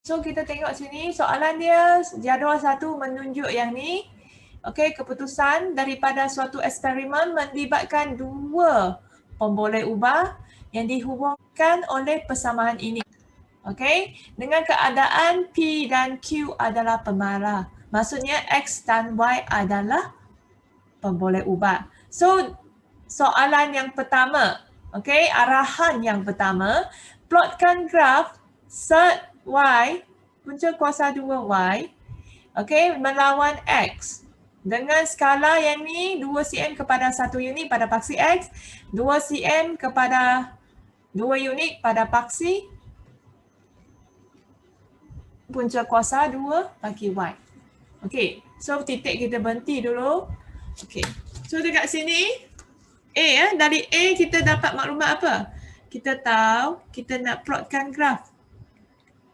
So kita tengok sini soalan dia, jadual 1 menunjuk yang ni. Okey, keputusan daripada suatu eksperimen melibatkan dua pemboleh ubah yang dihubungkan oleh persamaan ini. Okey, dengan keadaan P dan Q adalah pemarah. Maksudnya X dan Y adalah pemboleh ubah. So, soalan yang pertama, okey, arahan yang pertama, plotkan graf set Y, punca kuasa 2Y, okey, melawan X. Dengan skala yang ni 2 cm kepada 1 unit pada paksi X, 2 cm kepada 2 unit pada paksi punca kuasa 2 bagi Y. Okey, so titik kita berhenti dulu. Okey, so dekat sini A, dari A kita dapat maklumat apa? Kita tahu kita nak plotkan graf.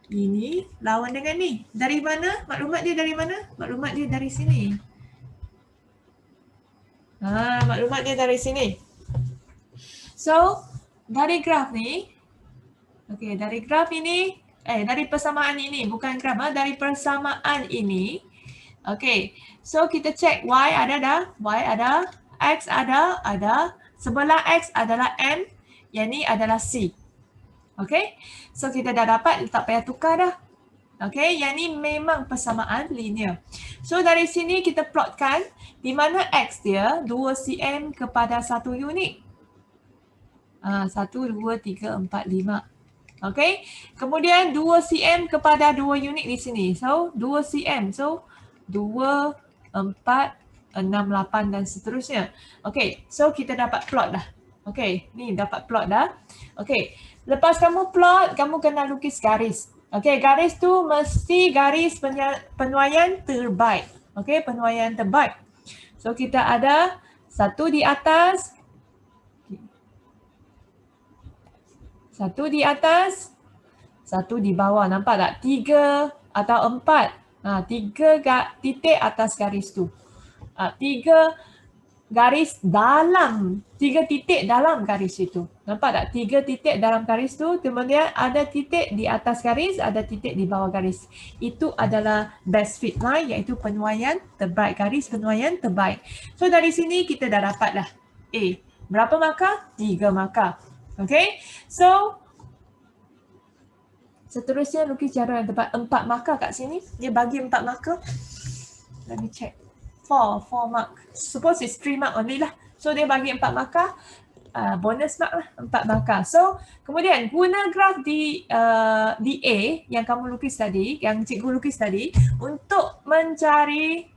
Ini lawan dengan ni. Dari mana? Maklumat dia dari mana? Maklumat dia dari sini. Maklumat dia dari sini. So, dari graf ni, okey, dari graf ini, dari persamaan ini, bukan graf, dari persamaan ini, okey, so kita cek Y ada dah, Y ada, X ada, sebelah X adalah M, yang ni adalah C. Okey, so kita dah dapat, tak payah tukar dah. Okey, yang ni memang persamaan linear. So dari sini kita plotkan di mana X dia 2 cm kepada 1 unit. 1, 2, 3, 4, 5. Okey, kemudian 2 cm kepada 2 unit di sini. So 2 cm, so 2, 4, 6, 8 dan seterusnya. Okey, so kita dapat plot dah. Okey, ni dapat plot dah. Okey, lepas kamu plot, kamu kena lukis garis. Okey, garis tu mesti garis penuaian terbaik. Okey, penuaian terbaik. So kita ada satu di atas, satu di atas, satu di bawah. Nampak tak? 3 atau 4. 3 titik atas garis tu. 3 garis dalam, 3 titik dalam garis itu. Nampak tak? 3 titik dalam garis tu, kemudian ada titik di atas garis, ada titik di bawah garis. Itu adalah best fit line, iaitu penuaian terbaik, garis penuaian terbaik. So dari sini kita dah dapat dah A. Berapa markah? 3 markah. Okay, so seterusnya lukis jadual yang tepat. 4 markah kat sini. Dia bagi 4 markah. Let me check. 4 mark. Suppose it's 3 mark only lah. So dia bagi 4 markah. Bonus mark lah, 4 markah. So kemudian guna graf di A yang kamu lukis tadi, yang cikgu lukis tadi, untuk mencari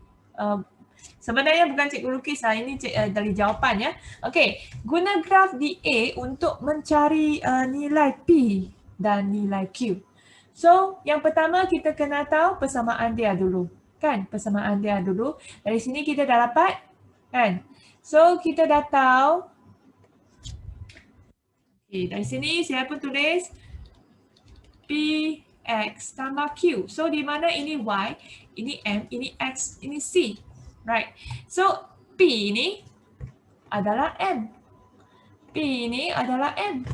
sebenarnya bukan cikgu lukis lah, ini dari jawapan ya. Okey, guna graf di A untuk mencari nilai P dan nilai Q. So, yang pertama kita kena tahu persamaan dia dulu. Kan? Persamaan dia dulu. Dari sini kita dah dapat. Kan? So, kita dah tahu. Okay, dari sini saya pun tulis P, X tambah Q. So, di mana ini Y, ini M, ini X, ini C. Right. So, P ini adalah M. P ini adalah M.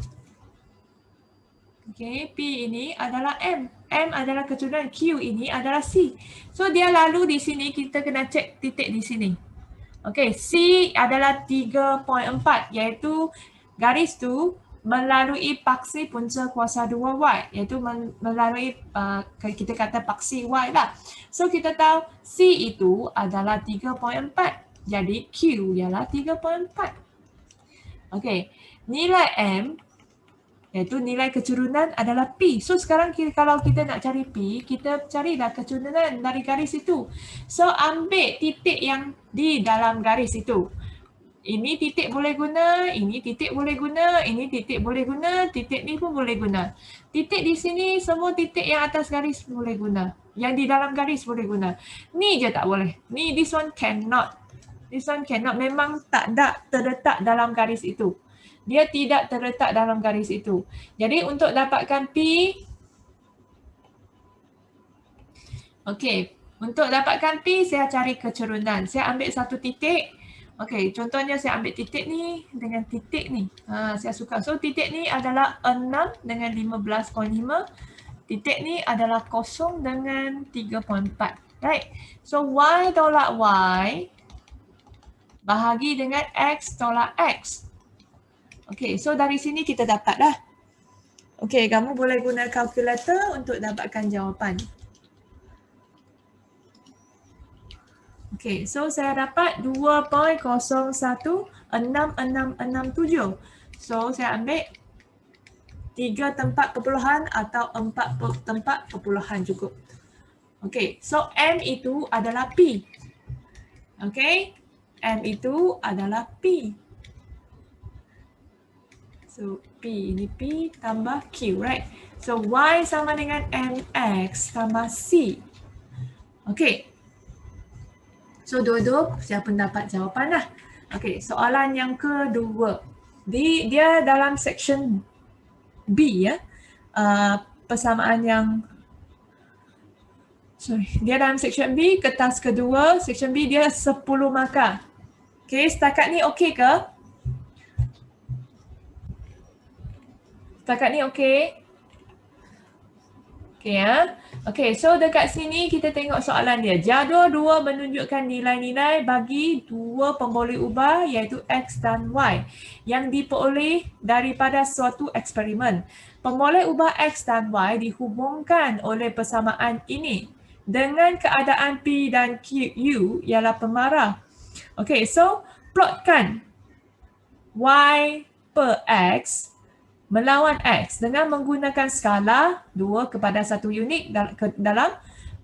Okay, P ini adalah M. M adalah keturunan, Q ini adalah C. So, dia lalu di sini kita kena cek titik di sini. Okay, C adalah 3.4 iaitu garis tu melalui paksi punca kuasa 2Y, iaitu melalui kita kata paksi Y lah. So kita tahu C itu adalah 3.4. Jadi Q ialah 3.4. Okey, nilai M iaitu nilai keturunan adalah P. So sekarang kalau kita nak cari P, kita carilah keturunan dari garis itu. So ambil titik yang di dalam garis itu. Ini titik boleh guna, ini titik boleh guna, ini titik boleh guna, titik ni pun boleh guna. Titik di sini semua titik yang atas garis boleh guna. Yang di dalam garis boleh guna. Ni je tak boleh. Ni, this one cannot. This one cannot. Memang tak terletak dalam garis itu. Dia tidak terletak dalam garis itu. Jadi untuk dapatkan P, okey, untuk dapatkan P saya cari keturunan. Saya ambil satu titik. Okey, contohnya saya ambil titik ni dengan titik ni. Saya suka. So titik ni adalah 6 dengan 15.5. titik ni adalah kosong dengan 3.4. Right? So Y tolak Y bahagi dengan X tolak X. Okay, so dari sini kita dapat dah. Okay, kamu boleh guna kalkulator untuk dapatkan jawapan. Okay, so saya dapat 2.016667. So saya ambil 3 tempat perpuluhan atau 4 tempat perpuluhan cukup. Okay, so M itu adalah P. Okay, M itu adalah P. So P, ini P tambah Q, right? So Y sama dengan MX tambah C. Okay. So dua-dua siapa dapat jawapan lah. Okay, soalan yang kedua. Dia dalam section B ya. Persamaan yang dia dalam section B, kertas kedua, section B dia 10 markah. Okay, setakat ni okey ke? Setakat ni okey? Okay ya. Okay, so dekat sini kita tengok soalan dia. Jadual 2 menunjukkan nilai-nilai bagi dua pemboleh ubah iaitu X dan Y yang diperoleh daripada suatu eksperimen. Pemboleh ubah X dan Y dihubungkan oleh persamaan ini dengan keadaan P dan Q ialah pemarah. Okay, so plotkan Y per X melawan X dengan menggunakan skala 2:1 unit dalam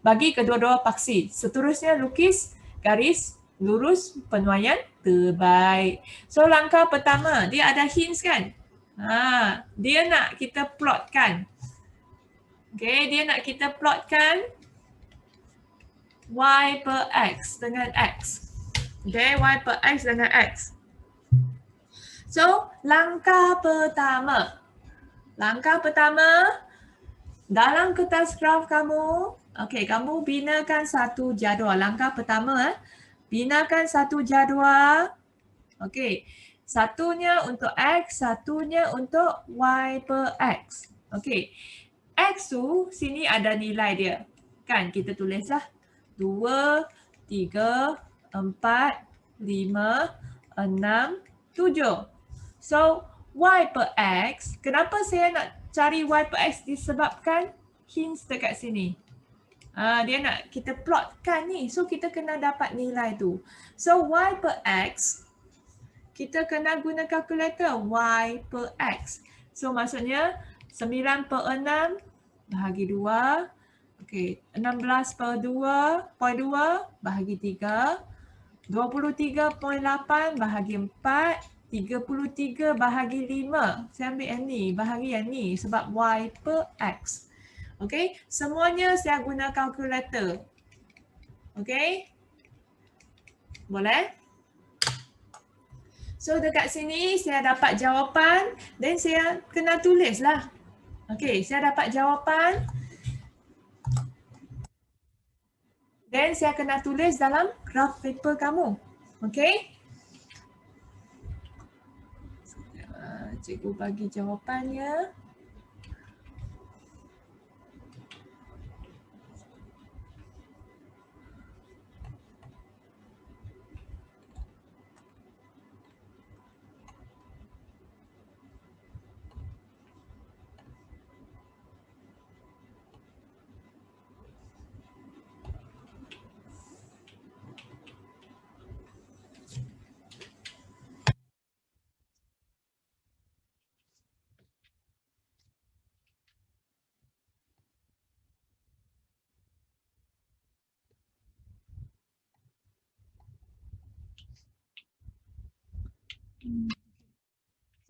bagi kedua-dua paksi. Seterusnya lukis garis lurus penuaian terbaik. So langkah pertama, dia ada hints kan? Dia nak kita plotkan. Okay, dia nak kita plotkan Y per X dengan X. Okay, Y per X dengan X. So, langkah pertama. Dalam kertas graf kamu, okay, kamu binakan satu jadual. Langkah pertama, binakan satu jadual. Okay, satunya untuk X, satunya untuk Y per X. Okay, X tu sini ada nilai dia. Kan, kita tulislah 2, 3, 4, 5, 6, 7. So, Y per X, kenapa saya nak cari Y per X disebabkan hints dekat sini. Dia nak kita plotkan ni. So, kita kena dapat nilai tu. So, Y per X, kita kena guna kalkulator Y per X. So, maksudnya 9 per 6 bahagi 2. Okay, 16 per 2.2 bahagi 3. 23.8 bahagi 4. 33 bahagi 5. Saya ambil yang ni, bahagi yang ni sebab Y per X. Okay, semuanya saya guna kalkulator. Okay, boleh? So dekat sini saya dapat jawapan dan saya kena tulis lah. Okay, saya dapat jawapan dan saya kena tulis dalam graph paper kamu. Okay. Cikgu bagi jawapannya.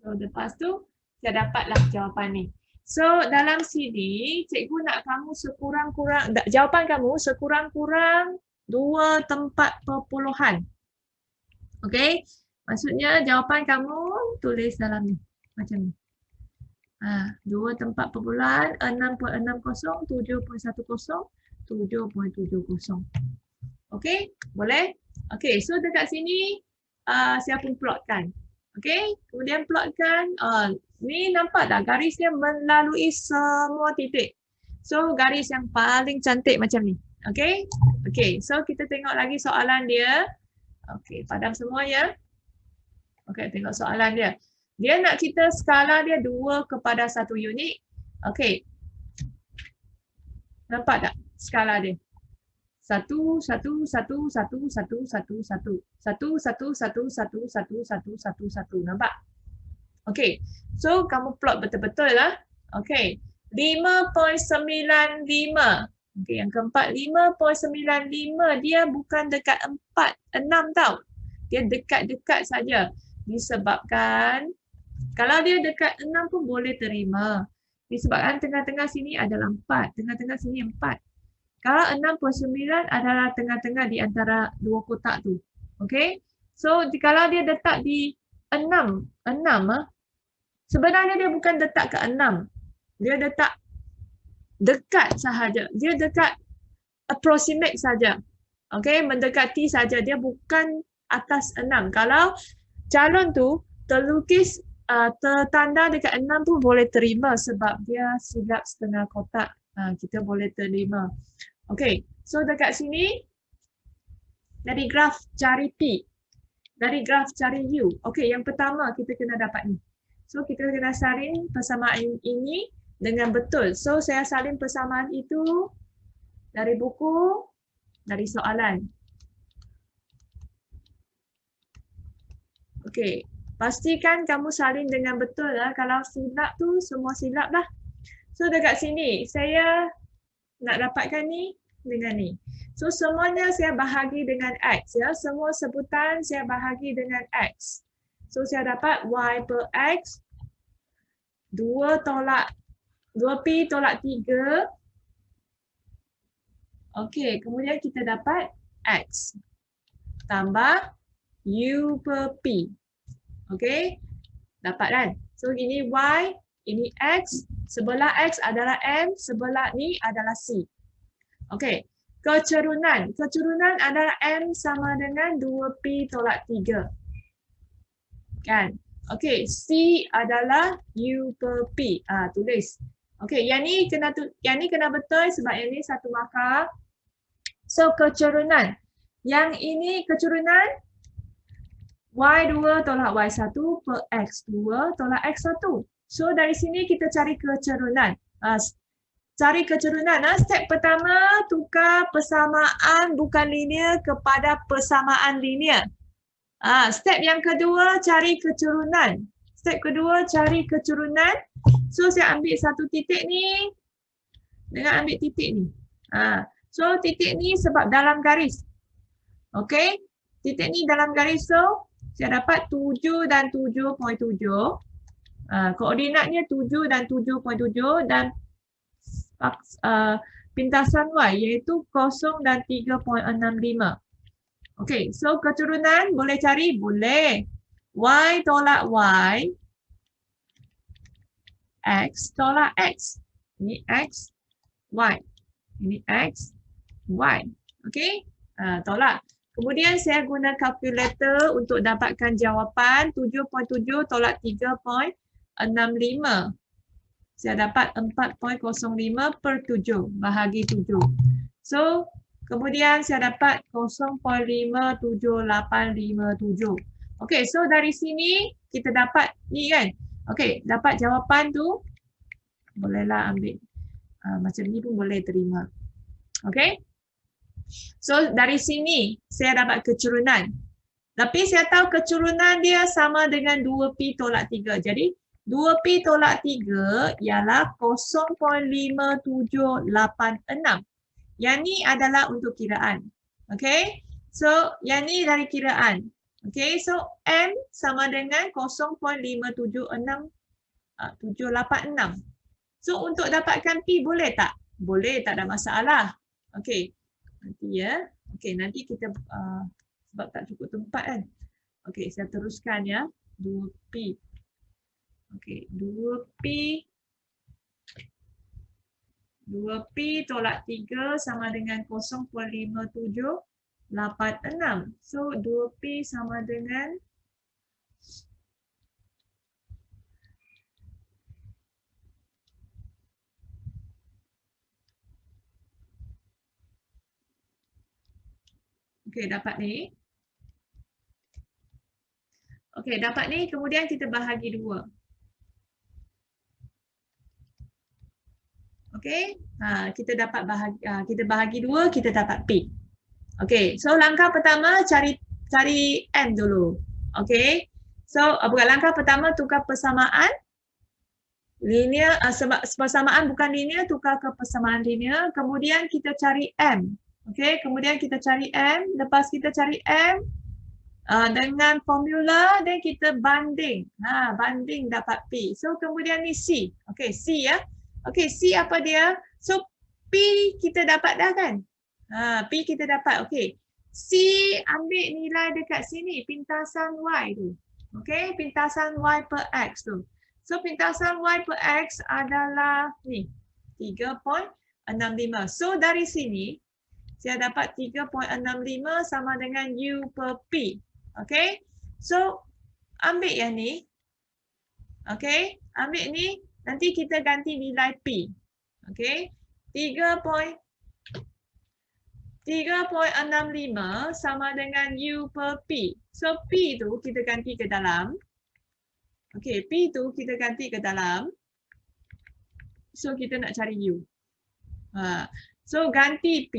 So lepas tu saya dapatlah jawapan ni. So dalam sini cikgu nak kamu sekurang-kurang, jawapan kamu sekurang-kurang 2 tempat perpuluhan. Okay, maksudnya jawapan kamu tulis dalam ni macam ni. 2 tempat perpuluhan 6.60, 7.10, 7.70. Okay, boleh? Okay, so dekat sini saya pun plotkan. Okay, kemudian plotkan. Ni nampak tak garisnya melalui semua titik. So garis yang paling cantik macam ni. Okay. Okay. So kita tengok lagi soalan dia. Okay. Padam semua ya. Okay. Tengok soalan dia. Dia nak kita skala dia 2:1 unit. Okay. Nampak tak skala dia? 1, 1, 1, 1, 1, 1, 1, 1. 1, 1, 1, 1, 1, 1, 1, 1. Nampak? Okay. So, kamu plot betul-betul lah. Okay. 5.95. Okay. Yang keempat, 5.95. Dia bukan dekat 4, 6 tau. Dia dekat-dekat saja. Disebabkan, kalau dia dekat 6 pun boleh terima. Disebabkan tengah-tengah sini adalah 4. Tengah-tengah sini 4. Kalau 6.9 adalah tengah-tengah di antara dua kotak tu. Okay. So, kalau dia letak di 6, sebenarnya dia bukan letak ke 6. Dia letak dekat sahaja. Dia dekat approximate saja. Okay. Mendekati saja. Dia bukan atas 6. Kalau calon tu terlukis tertanda dekat 6 pun boleh terima sebab dia silap setengah kotak. Kita boleh terima. Okay, so dekat sini dari graf cari P. Dari graf cari U. Okay, yang pertama kita kena dapat ni. So kita kena salin persamaan ini dengan betul. So saya salin persamaan itu dari buku, dari soalan. Okay. Pastikan kamu salin dengan betul lah. Kalau silap tu, semua silap lah. So dekat sini, saya nak dapatkan ni dengan ni. So semuanya saya bahagi dengan X. Ya. Semua sebutan saya bahagi dengan X. So saya dapat Y per X. 2Pi tolak 3. Okey, kemudian kita dapat X. Tambah U per P. Okey, dapat kan? So ini Y, ini X, sebelah X adalah M, sebelah ni adalah C. Okey, kecerunan. Kecerunan adalah M sama dengan 2Pi tolak 3. Kan? Okey, C adalah U per P. Tulis. Okey, yang ni kena betul sebab yang ni satu markah. So kecerunan. Yang ini kecerunan Y2 tolak Y1 per X2 tolak X1. So dari sini kita cari kecerunan. Cari kecerunan. Step pertama, tukar persamaan bukan linear kepada persamaan linear. Step yang kedua, cari kecerunan. Step kedua, cari kecerunan. So saya ambil satu titik ni dengan ambil titik ni. So titik ni sebab dalam garis. Okey. Titik ni dalam garis, so saya dapat 7 dan 7.7. Koordinatnya 7 dan 7.7 dan pintasan Y iaitu 0 dan 3.65. Okey, so kecerunan boleh cari? Boleh. Y tolak Y. X tolak X. Ini X, Y. Ini X, Y. Okey, tolak. Kemudian saya guna kalkulator untuk dapatkan jawapan 7.7 tolak 3.65. Saya dapat 4.05 per 7 bahagi 7. So, kemudian saya dapat 0.57857. Okey, so dari sini kita dapat ni kan. Okey, dapat jawapan tu. Bolehlah ambil macam ni pun boleh terima. Okey. So dari sini saya dapat kecerunan. Tapi saya tahu kecerunan dia sama dengan 2Pi tolak 3. Jadi 2Pi tolak 3 ialah 0.5786. Yang ni adalah untuk kiraan. Okey. So yang ni dari kiraan. Okey. So M sama dengan 0.5786. So untuk dapatkan P boleh tak? Boleh, tak ada masalah. Okey. Nanti ya. Okey, nanti kita sebab tak cukup tempat kan. Okey, saya teruskan ya. 2Pi. Okey, 2Pi tolak 3 sama dengan 0.5786. So 2Pi sama dengan Okey, dapat ni. Okey, dapat ni kemudian kita bahagi 2. Okey, kita dapat kita bahagi 2, kita dapat P. Okey, so langkah pertama cari M dulu. Okey. So bukan langkah pertama tukar persamaan linear, persamaan bukan linear tukar ke persamaan linear, kemudian kita cari M. Okey, kemudian kita cari M, lepas kita cari M dengan formula dan kita banding. Banding dapat P. So kemudian ni C. Okey, C ya. Okey, C apa dia? So P kita dapat dah kan? P kita dapat. Okey. C ambil nilai dekat sini, pintasan Y tu. Okey, pintasan Y per X tu. So pintasan Y per X adalah ni, 3.65. So dari sini, saya dapat 3.65 sama dengan U per P. Okey, so ambil yang ni. Okey, ambil ni, nanti kita ganti nilai P. Okey, 3.65 sama dengan U per P. So P tu kita ganti ke dalam. Okey, P tu kita ganti ke dalam. So kita nak cari U. So ganti P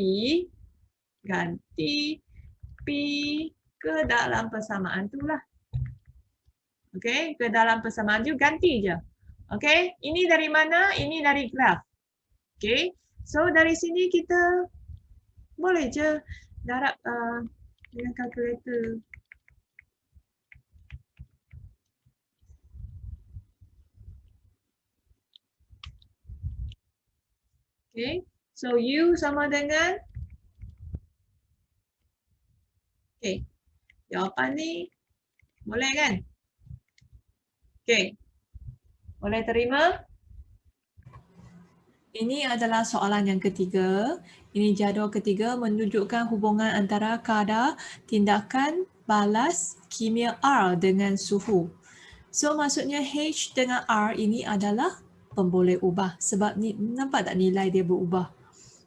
ke dalam persamaan tu lah. Okey, ke dalam persamaan tu ganti je. Okey, ini dari mana? Ini dari graf. Okey, so dari sini kita boleh je darab dengan kalkulator. Okey, so U sama dengan jawapan ni boleh kan? Okey, boleh terima? Ini adalah soalan yang ketiga. Ini jadual ketiga menunjukkan hubungan antara kadar tindakan balas kimia R dengan suhu. So maksudnya H dengan R ini adalah pemboleh ubah. Sebab ni nampak tak nilai dia berubah.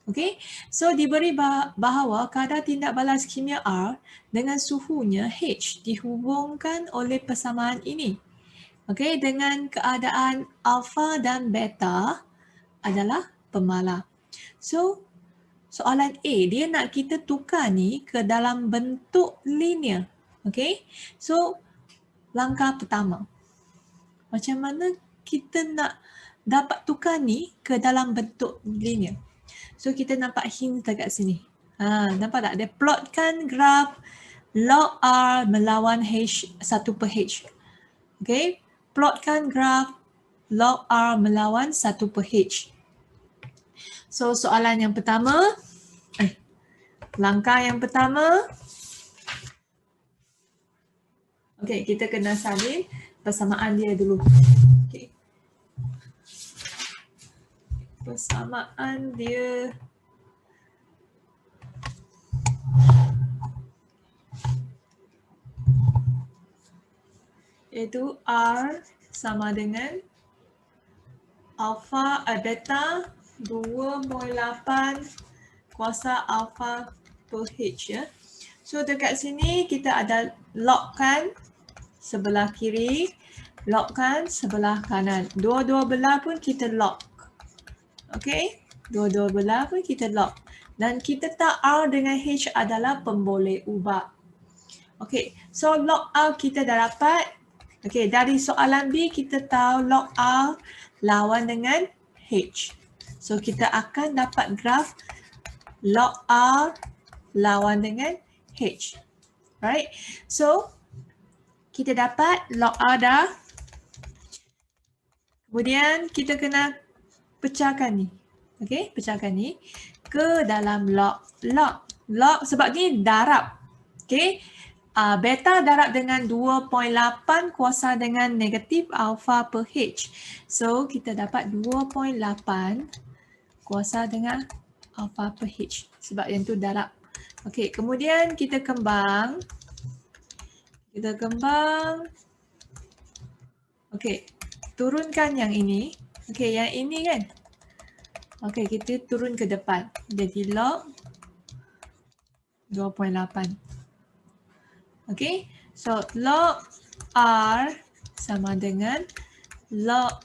Okay, so diberi bahawa kadar tindak balas kimia R dengan suhunya H dihubungkan oleh persamaan ini. Okay, dengan keadaan alpha dan beta adalah pemalar. So, soalan A, dia nak kita tukar ni ke dalam bentuk linear. Okay, so langkah pertama. Macam mana kita nak dapat tukar ni ke dalam bentuk linear? So kita nampak hint dekat sini. Nampak tak? Dia plotkan graf log R melawan H 1 per H. Okay. Plotkan graf log R melawan 1 per H. So soalan yang pertama. Langkah yang pertama. Okay, kita kena salin persamaan dia dulu. Okay. Persamaan dia iaitu R sama dengan alpha beta 2.8 kuasa alpha per H ya. So dekat sini kita ada logkan sebelah kiri, logkan sebelah kanan. Dua-dua belah pun kita log. Okey, dua-dua belah pun kita log. Dan kita tahu R dengan H adalah pemboleh ubah. Okey, so log R kita dah dapat. Okey, dari soalan B kita tahu log R lawan dengan H. So kita akan dapat graf log R lawan dengan H. Right? So kita dapat log R dah. Kemudian kita kena pecahkan ni. Okey, pecahkan ni ke dalam log. Log sebab ni darab. Okey. Beta darab dengan 2.8 kuasa dengan negatif alpha per H. So kita dapat 2.8 kuasa dengan alpha per H. Sebab yang tu darab. Okey, kemudian kita kembang. Okey, turunkan yang ini. Okey, yang ini kan. Okey, kita turun ke depan. Jadi log 2.8. Okay, so log R sama dengan log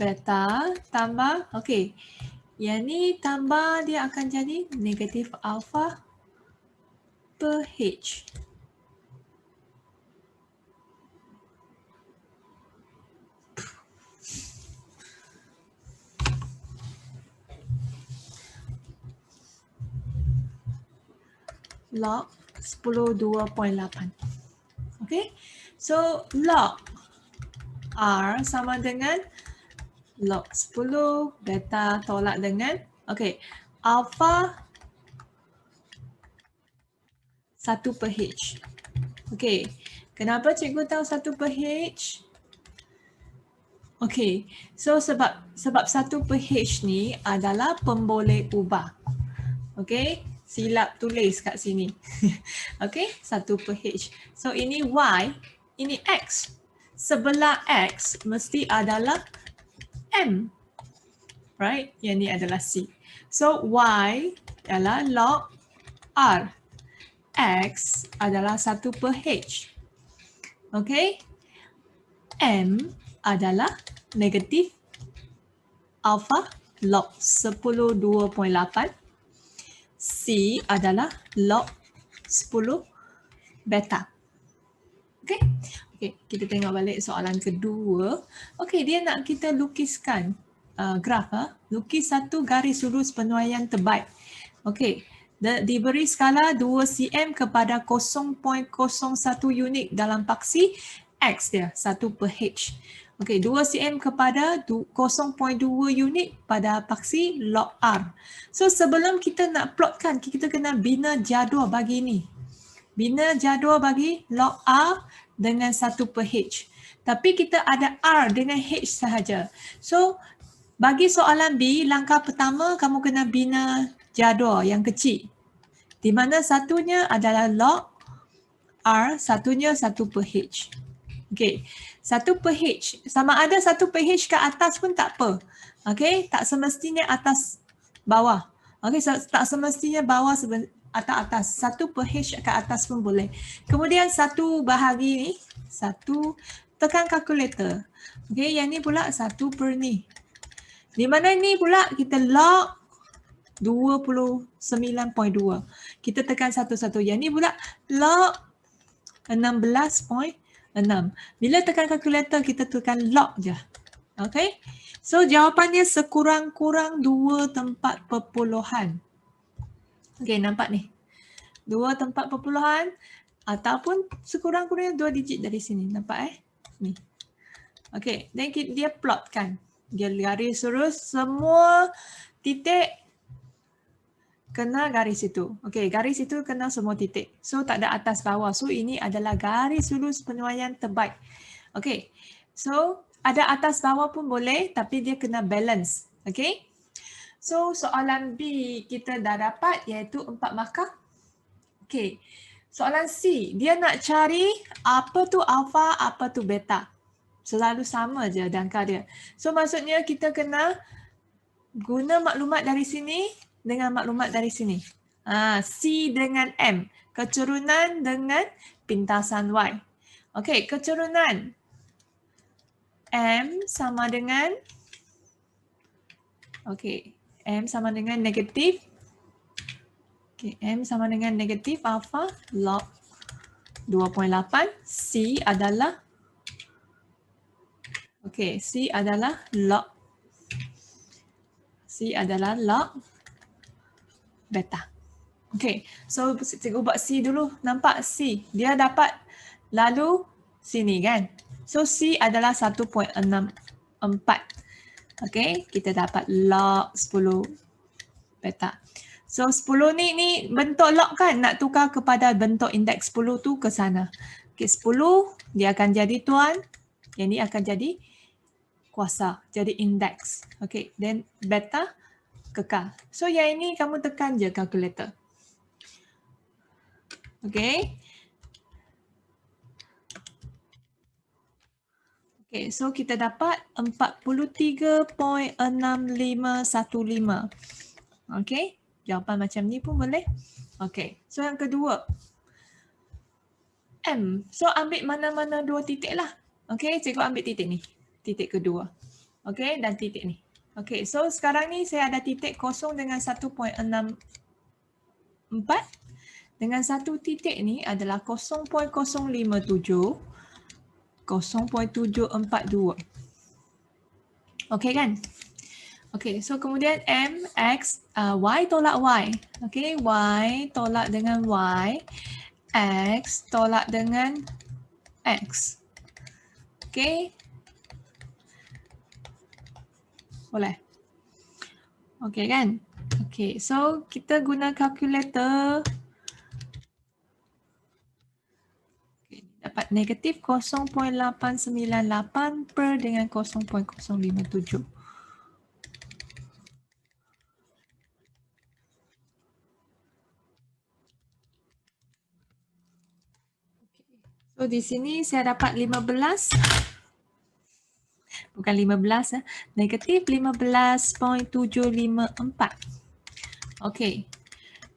beta tambah, okay, yang ni tambah dia akan jadi negatif alpha per H. Log 10 2.8. Okay, so log R sama dengan log 10 beta tolak dengan, okay, alpha 1 per H. Okay, kenapa cikgu tahu 1 per H? Okay, so sebab 1 per H ni adalah pemboleh ubah. Okay, silap tulis kat sini. Okay, 1 per H. So ini Y, ini X. Sebelah X mesti adalah M. Right, yang ni adalah C. So Y adalah log R. X adalah 1 per H. Okay, M adalah negatif alpha log 10 2.8. C adalah log 10 beta. Okay, kita tengok balik soalan kedua. Okay, dia nak kita lukiskan graf. Lukis satu garis lurus penuaian terbaik. Okay, diberi skala 2 cm kepada 0.01 unit dalam paksi X dia, 1 per H. Okay, 2 cm kepada 0.2 unit pada paksi log R. So sebelum kita nak plotkan, kita kena bina jadual bagi ni. Bina jadual bagi log R dengan 1 per H. Tapi kita ada R dengan H sahaja. So bagi soalan B, langkah pertama kamu kena bina jadual yang kecil. Di mana satunya adalah log R, satunya 1 per H. Okay, 1 per H. Sama ada 1 per H ke atas pun tak apa. Okay, tak semestinya atas bawah. Okay, tak semestinya bawah atas. 1 per H ke atas pun boleh. Kemudian satu bahagi ni, 1, tekan kalkulator. Okay, yang ni pula 1 per ni. Di mana ni pula kita log 29.2. Kita tekan satu-satu. Yang ni pula log 16.6. Bila tekan kalkulator, kita tekan log je. Okay. So jawapannya sekurang-kurang 2 tempat perpuluhan. Okay, nampak ni. 2 tempat perpuluhan ataupun sekurang-kurangnya 2 digit dari sini. Nampak ni. Okay, dan dia plotkan. Dia garis lurus semua titik kena garis itu. Okey, garis itu kena semua titik. So tak ada atas bawah. So ini adalah garis lurus penuaian terbaik. Okey. So ada atas bawah pun boleh tapi dia kena balance. Okey. So soalan B kita dah dapat iaitu 4 markah. Okey. Soalan C, dia nak cari apa tu alpha, apa tu beta. Selalu sama je angka dia. So maksudnya kita kena guna maklumat dari sini dengan maklumat dari sini. C dengan M. Keturunan dengan pintasan Y. Okey, keturunan M sama dengan, okey, M sama dengan negatif. Okey, M sama dengan negatif alpha log 2.8. C adalah, okey, C adalah log beta. Okay, so cikgu buat C dulu. Nampak C? Dia dapat lalu sini kan? So C adalah 1.64. Okay, kita dapat log 10 beta. So 10 ni bentuk log kan? Nak tukar kepada bentuk indeks 10 tu ke sana. Okay, 10 dia akan jadi tuan. Yang ni akan jadi kuasa. Jadi indeks. Okay, then beta kekal. So yang ini kamu tekan je kalkulator. Okay. Okay, so kita dapat 43.6515. Okay, jawapan macam ni pun boleh. Okay, so yang kedua. M. So ambil mana-mana dua titik lah. Okay, cikgu ambil titik ni. Titik kedua. Okay, dan titik ni. Okay, so sekarang ni saya ada titik kosong dengan 1.64. Dengan satu titik ni adalah 0.057. 0.742. Okay kan? Okay, so kemudian M, X, Y tolak Y. Okay, Y tolak dengan Y. X tolak dengan X. Okay. Boleh? Okay kan? Okay, so kita guna calculator. Okay, dapat negatif 0.898 per dengan 0.057. So di sini saya dapat 15. Bukan 15, negatif 15.754. Okey.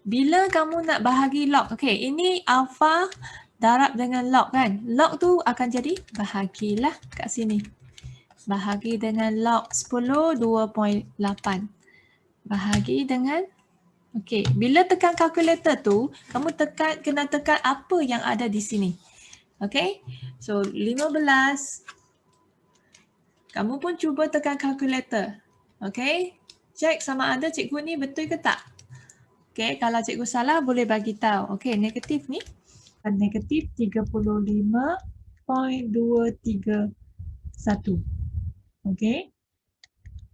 Bila kamu nak bahagi log, okey, ini alpha darab dengan log kan. Log tu akan jadi bahagilah kat sini. Bahagi dengan log 10, 2.8. Bahagi dengan, okey, bila tekan kalkulator tu, kamu kena tekan apa yang ada di sini. Okey, so 15. Kamu pun cuba tekan kalkulator. Okay. Cek sama ada cikgu ni betul ke tak. Okay. Kalau cikgu salah boleh bagi tahu. Okay. Negatif ni. Negatif 35.231. Okay.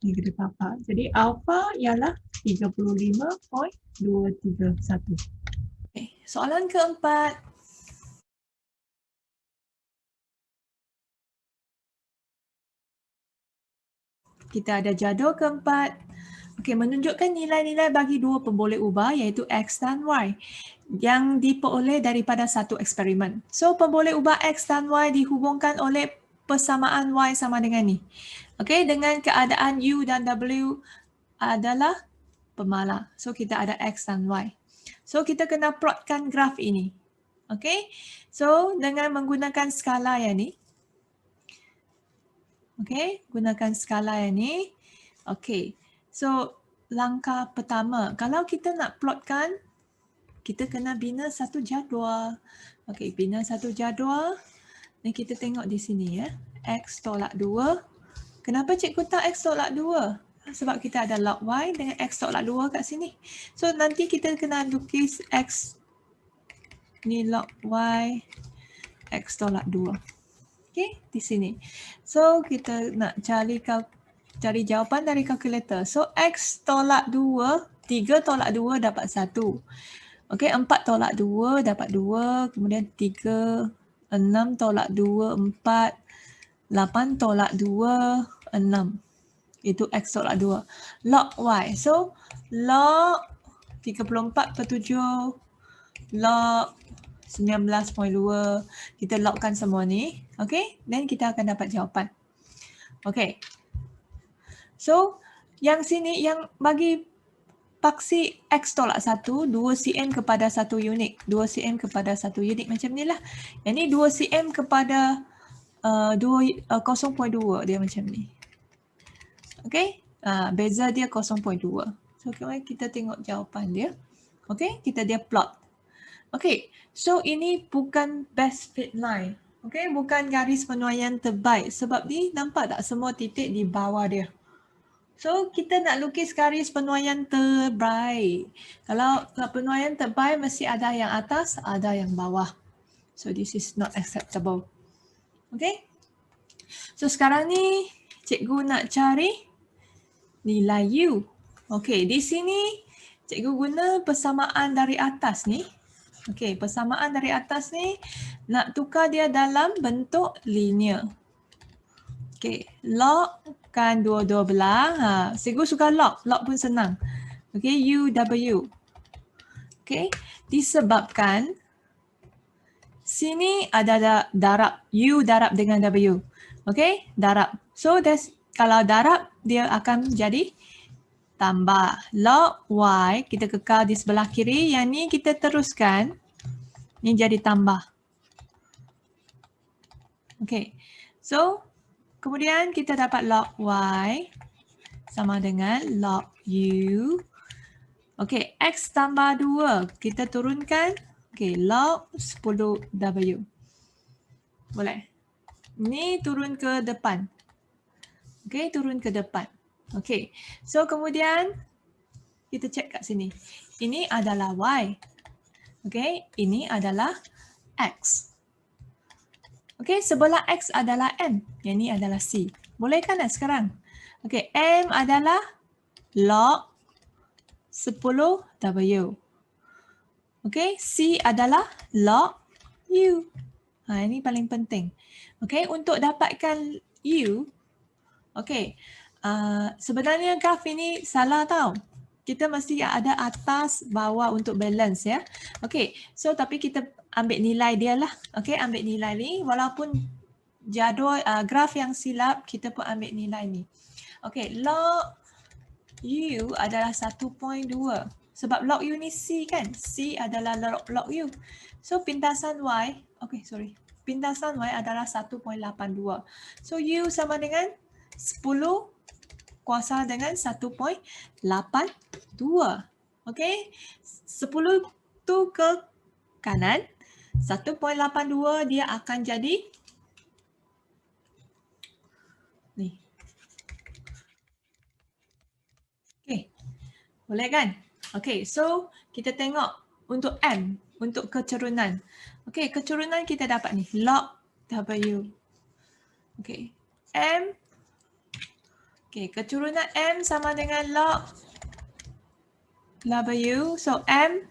Negatif apa. Jadi alpha ialah 35.231. Okay. Soalan keempat. Kita ada jadual keempat. Okey, menunjukkan nilai-nilai bagi dua pemboleh ubah iaitu X dan Y yang diperoleh daripada satu eksperimen. So, pemboleh ubah X dan Y dihubungkan oleh persamaan Y sama dengan ni. Okey, dengan keadaan U dan W adalah pemalar. So, kita ada X dan Y. So, kita kena plotkan graf ini. Okey, so dengan menggunakan skala yang ni. Okey, gunakan skala yang ni. Okey, so langkah pertama, kalau kita nak plotkan, kita kena bina satu jadual. Okey, bina satu jadual. Dan kita tengok di sini ya. X tolak 2. Kenapa cikgu tak X tolak 2? Sebab kita ada log Y dengan X tolak 2 kat sini. So nanti kita kena lukis X ni log Y, X tolak 2. Okay, di sini. So, kita nak cari jawapan dari kalkulator. So, X tolak 2, 3 tolak 2 dapat 1. Okay, 4 tolak 2 dapat 2. Kemudian 3, 6 tolak 2, 4. 8 tolak 2, 6. Itu X tolak 2. Log Y. So, log 34/7. Log 19.2. Kita logkan semua ni. Okay. Dan kita akan dapat jawapan. Okay. So, yang sini yang bagi paksi X tolak 1, 2 cm kepada 1 unit. 2 cm kepada 1 unit macam ni lah. Yang ni 2 cm kepada 0.2 dia macam ni. Okay. Beza dia 0.2. So, kita tengok jawapan dia. Okay. Kita dia plot. Okay, so ini bukan best fit line. Okay, bukan garis penuaian terbaik. Sebab ni nampak tak semua titik di bawah dia. So, kita nak lukis garis penuaian terbaik. Kalau penuaian terbaik mesti ada yang atas, ada yang bawah. So, this is not acceptable. Okay. So, sekarang ni cikgu nak cari nilai U. Okay, di sini cikgu guna persamaan dari atas ni. Okey, persamaan dari atas ni nak tukar dia dalam bentuk linear. Okey, log kan dua-dua belah. Cikgu suka log. Log pun senang. Okey, U, W. Okey, disebabkan sini ada darab. U darab dengan W. Okey, darab. So, kalau darab dia akan jadi tambah. Log Y kita kekal di sebelah kiri. Yang ni kita teruskan. Ni jadi tambah. Okay. So, kemudian kita dapat log Y sama dengan log U. Okay. X tambah 2. Kita turunkan. Okay. Log 10W. Boleh. Ni turun ke depan. Okay. Turun ke depan. Okay. So, kemudian kita cek kat sini. Ini adalah Y. Okay. Ini adalah X. Okay. Sebelah X adalah M. Yang ni adalah C. Boleh kan sekarang? Okay. M adalah log 10W. Okay. C adalah log U. Ini paling penting. Okay. Untuk dapatkan U. Okay. Sebenarnya graf ini salah tau. Kita mesti ada atas bawah untuk balance ya. Okay. So tapi kita ambil nilai dia lah. Okay. Ambil nilai ni. Walaupun jadual graf yang silap, kita pun ambil nilai ni. Okay. Log U adalah 1.2. Sebab log U ni C kan. C adalah log U. So pintasan Y. Okay. Sorry. Pintasan Y adalah 1.82. So U sama dengan 10 kuasa dengan 1.82. Okay. 10 tu ke kanan. 1.82 dia akan jadi ni. Okay. Boleh kan? Okay. So kita tengok untuk M. Untuk keturunan. Okay. Keturunan kita dapat ni. Log W. Okay. M. Okay, keturunan M sama dengan log W. So, M.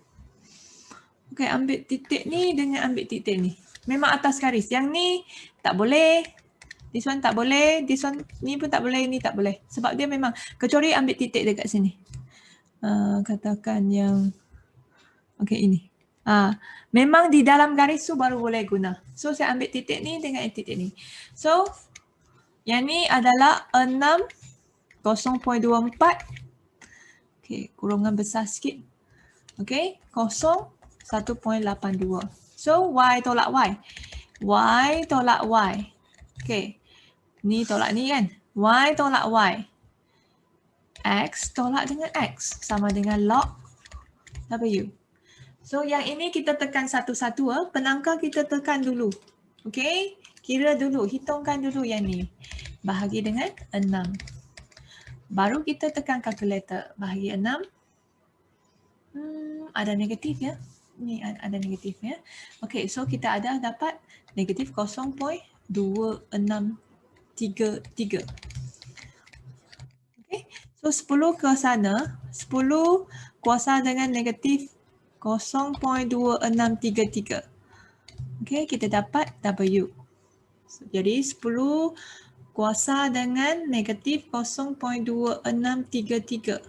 Okay, ambil titik ni dengan ambil titik ni. Memang atas garis. Yang ni tak boleh. This one tak boleh. This one ni pun tak boleh. Ni tak boleh. Sebab dia memang, kecuali ambil titik dekat sini. Katakan yang, okay ini. Memang di dalam garis tu baru boleh guna. So, saya ambil titik ni dengan titik ni. So, yang ni adalah 0.24. Okay, kurungan besar sikit. Okay, 1.82. So, Y tolak Y. Y tolak Y. Okay, ni tolak ni kan. Y tolak Y. X tolak dengan X. Sama dengan log W. So, yang ini kita tekan satu-satu. Penangkal kita tekan dulu. Okay, kira dulu. Hitungkan dulu yang ni. Bahagi dengan 6. Baru kita tekan kalkulator. Bahagi 6. Ada negatif ya. Ni ada negatif ya. Okay, so kita ada dapat negatif 0.2633. Okay, so 10 ke sana. 10 kuasa dengan negatif 0.2633. Okay, kita dapat W. So, jadi 10 kuasa dengan negatif 0.2633.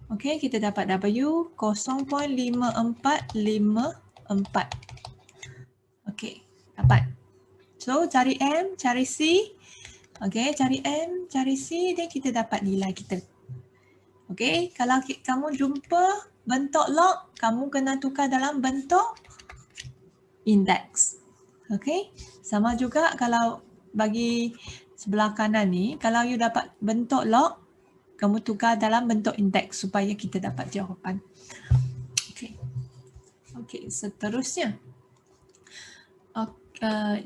Okey, kita dapat W 0.5454. Okey, dapat. So, cari M, cari C. Okey, cari M, cari C, dan kita dapat nilai kita. Okey, kalau kamu jumpa bentuk log, kamu kena tukar dalam bentuk indeks. Okey, sama juga kalau bagi sebelah kanan ni, kalau you dapat bentuk log, kamu tukar dalam bentuk indeks supaya kita dapat jawapan. Okey. Okey, seterusnya.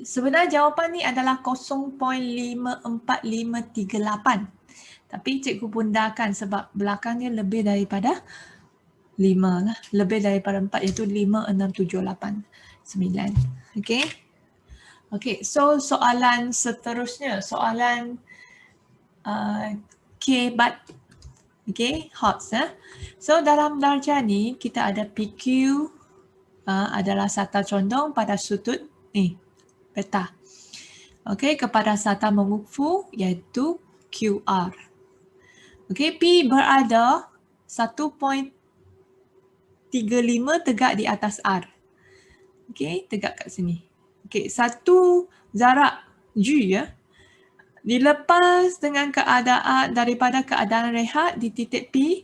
Sebenarnya jawapan ni adalah 0.54538. Tapi cikgu pundakan sebab belakangnya lebih daripada 5 lah. Lebih daripada 4 iaitu 5, 6, 7, 8, 9. Okey. Okay, so soalan seterusnya, soalan K-BAT, okay, HOTS. So dalam darjah ni kita ada PQ adalah sata condong pada sudut ni, peta. Okay, kepada sata mengufu iaitu QR. Okay, P berada 1.35 tegak di atas R. Okay, tegak kat sini. Okay, satu jarak G ya. dilepas dengan keadaan daripada keadaan rehat di titik P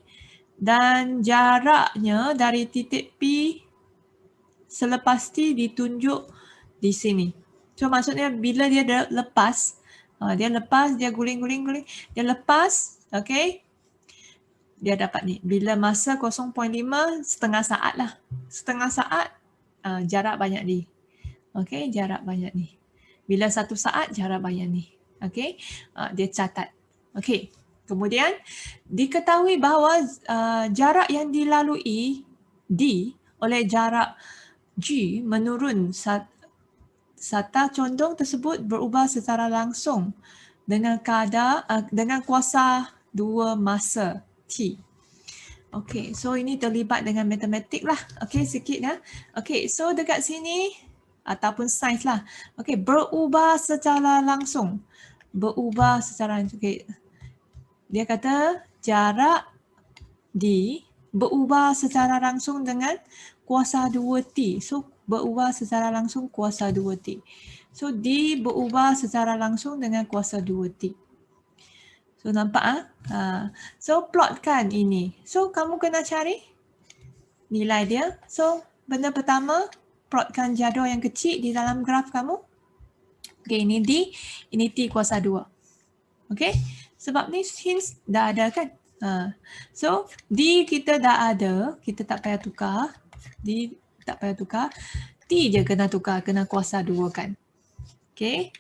dan jaraknya dari titik P selepas T ditunjuk di sini. So maksudnya bila dia lepas, dia guling-guling, dia lepas, okay, dia dapat ni. Bila masa 0.5, setengah saat lah. Setengah saat, jarak banyak ni. Okay, jarak banyak ni. Bila 1 saat, jarak banyak ni. Okay, dia catat. Okay, kemudian diketahui bahawa jarak yang dilalui D oleh jarak G menurun serta condong tersebut berubah secara langsung dengan dengan kuasa 2 masa T. Okay, so ini terlibat dengan matematik lah. Okay, sikit dah. Okay, so dekat sini ataupun sains lah. Okay, berubah secara langsung. Berubah secara langsung. Okay. Dia kata jarak D berubah secara langsung dengan kuasa 2T. So, berubah secara langsung kuasa 2T. So, D berubah secara langsung dengan kuasa 2T. So, nampak? So, plotkan ini. So, kamu kena cari nilai dia. So, benda pertama, plotkan jadual yang kecil di dalam graf kamu. Okay, ini D, ini T kuasa 2. Okay, sebab ni hints dah ada kan? So, D kita dah ada, kita tak payah tukar. D tak payah tukar. T je kena tukar, kena kuasa 2 kan. Okay.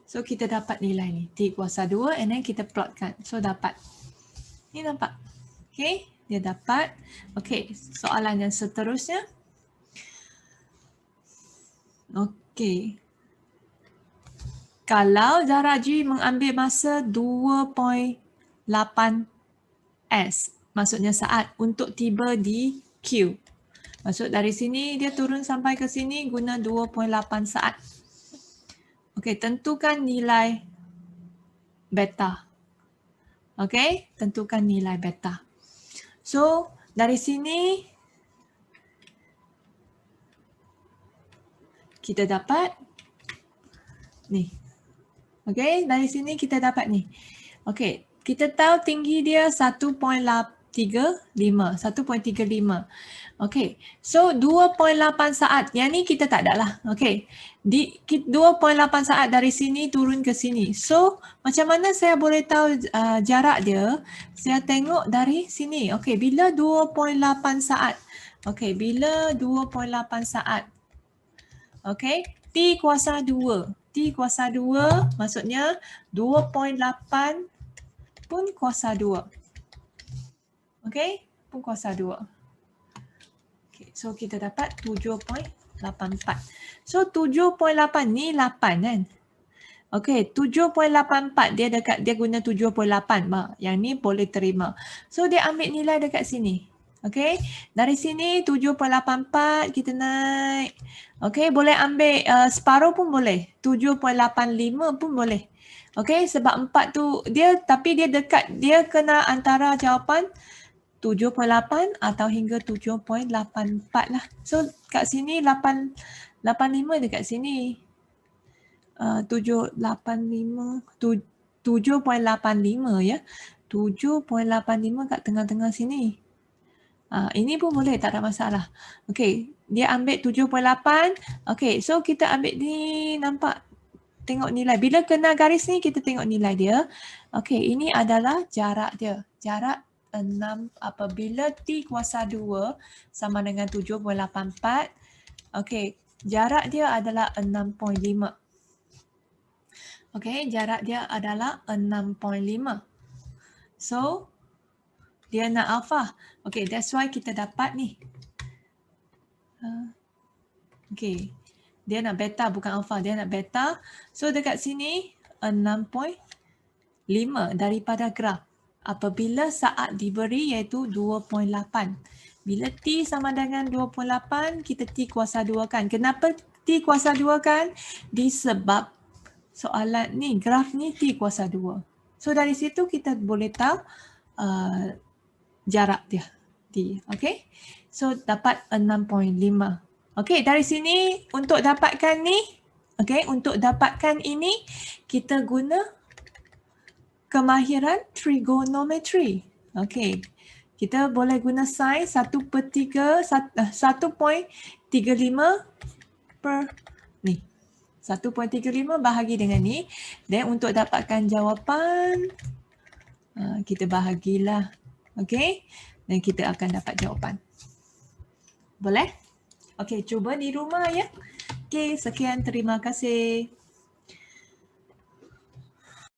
So, kita dapat nilai ni. T kuasa 2 and then kita plotkan. So, dapat. Ni nampak. Okay, dia dapat. Okay, soalan yang seterusnya. Okay. Kalau jarak G mengambil masa 2.8 S, maksudnya saat untuk tiba di Q. Maksud dari sini dia turun sampai ke sini guna 2.8 saat. Okey, tentukan nilai beta. Okey, tentukan nilai beta. So, dari sini kita dapat ni. Okey, dari sini kita dapat ni. Okey, kita tahu tinggi dia 1.35. Okey, so 2.8 saat. Yang ni kita tak ada lah. Okey, 2.8 saat dari sini turun ke sini. So, macam mana saya boleh tahu jarak dia? Saya tengok dari sini. Okey, bila 2.8 saat? Okey, bila 2.8 saat? Okey, T kuasa 2. T kuasa 2 maksudnya 2.8 pun kuasa 2. Okey, pun kuasa 2. Okay, so kita dapat 7.84. So 7.8 ni 8 kan? Okey, 7.84 dia guna 7.8. Yang ni boleh terima. So dia ambil nilai dekat sini. Okey, dari sini 7.84 kita naik. Okey, boleh ambil separuh pun boleh. 7.85 pun boleh. Okey, sebab 4 tu tapi dia dekat, dia kena antara jawapan 7.8 atau hingga 7.84 lah. So kat sini 85 dekat sini. 7.85 ya. 7.85 kat tengah-tengah sini. Ini pun boleh, tak ada masalah. Okey, dia ambil 7.8. Okey, so kita ambil ni, nampak? Tengok nilai. Bila kena garis ni, kita tengok nilai dia. Okey, ini adalah jarak dia. Jarak 6 apabila T kuasa 2 sama dengan 7.84. Okey, jarak dia adalah 6.5. Okey, jarak dia adalah 6.5. So, dia nak alpha. Okay, that's why kita dapat ni. Okay, dia nak beta bukan alpha. Dia nak beta. So, dekat sini 6.5 daripada graf. Apabila saat diberi iaitu 2.8. Bila T sama dengan 2.8, kita T kuasa 2 kan. Kenapa T kuasa 2 kan? Disebab soalan ni, graf ni T kuasa 2. So, dari situ kita boleh tahu jarak dia T. Okay. So dapat 6.5. Okey, dari sini untuk dapatkan ni, okey, untuk dapatkan ini kita guna kemahiran trigonometry. Okey. Kita boleh guna sin 1/3 per ni. 1.35 bahagi dengan ni. Dan untuk dapatkan jawapan, kita bahagilah. Okey. Dan kita akan dapat jawapan. Boleh? Okey, cuba di rumah ya. Okey, sekian. Terima kasih.